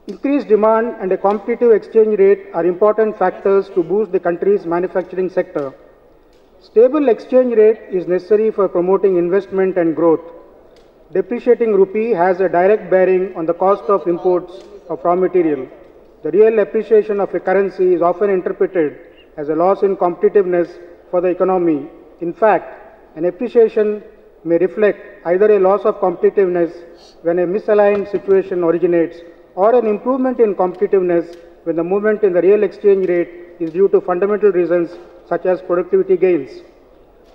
Increased demand and a competitive exchange rate are important factors to boost the country's manufacturing sector. Stable exchange rate is necessary for promoting investment and growth. Depreciating rupee has a direct bearing on the cost of imports of raw material. The real appreciation of a currency is often interpreted as a loss in competitiveness for the economy. In fact, an appreciation may reflect either a loss of competitiveness when a misaligned situation originates, or an improvement in competitiveness when the movement in the real exchange rate is due to fundamental reasons such as productivity gains.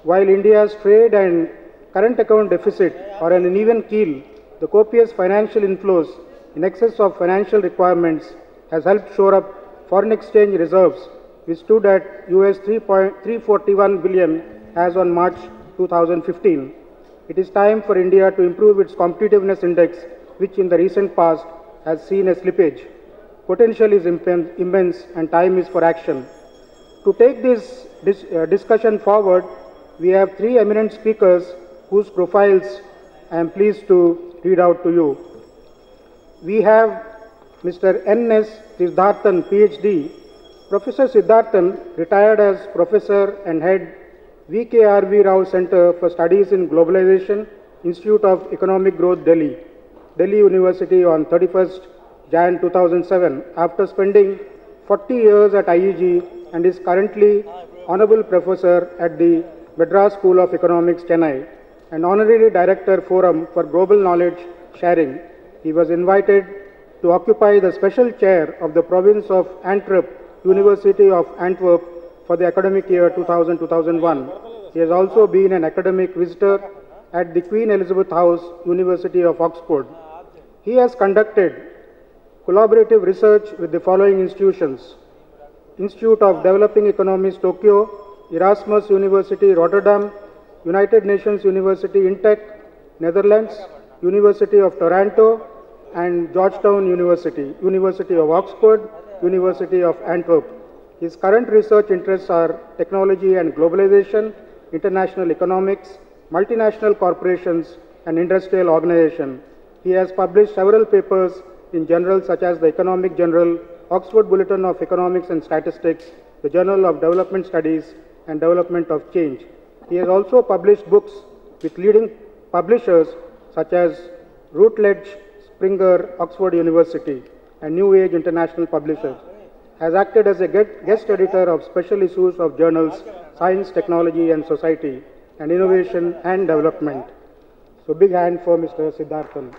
While India's trade and current account deficit are on an even keel, the copious financial inflows in excess of financial requirements has helped shore up foreign exchange reserves, which stood at US 341 billion as on March 2015. It is time for India to improve its competitiveness index, which in the recent past has seen a slippage. Potential is immense and time is for action. To take this discussion forward, we have three eminent speakers whose profiles I am pleased to read out to you. We have Mr. N.S. Siddharthan, PhD. Professor Siddharthan retired as Professor and Head VKRV Rao Center for Studies in Globalization, Institute of Economic Growth, Delhi, Delhi University on 31st Jan 2007, after spending 40 years at IEG, and is currently Honorable Professor at the Madras School of Economics, Chennai, and Honorary Director Forum for Global Knowledge Sharing. He was invited to occupy the special chair of the province of Antwerp, University of Antwerp, for the academic year 2000-2001. He has also been an academic visitor at the Queen Elizabeth House, University of Oxford. He has conducted collaborative research with the following institutions: Institute of Developing Economies, Tokyo; Erasmus University, Rotterdam; United Nations University, Intec, Netherlands; University of Toronto; and Georgetown University, University of Oxford, University of Antwerp. His current research interests are technology and globalization, international economics, multinational corporations, and industrial organization. He has published several papers in journals such as the Economic Journal, Oxford Bulletin of Economics and Statistics, the Journal of Development Studies, and Development of Change. He has also published books with leading publishers such as Routledge, Springer, Oxford University, and New Age International Publishers. Has acted as a guest editor of special issues of journals Science, Technology and Society, and Innovation and Development. So big hand for Mr. Siddharthan.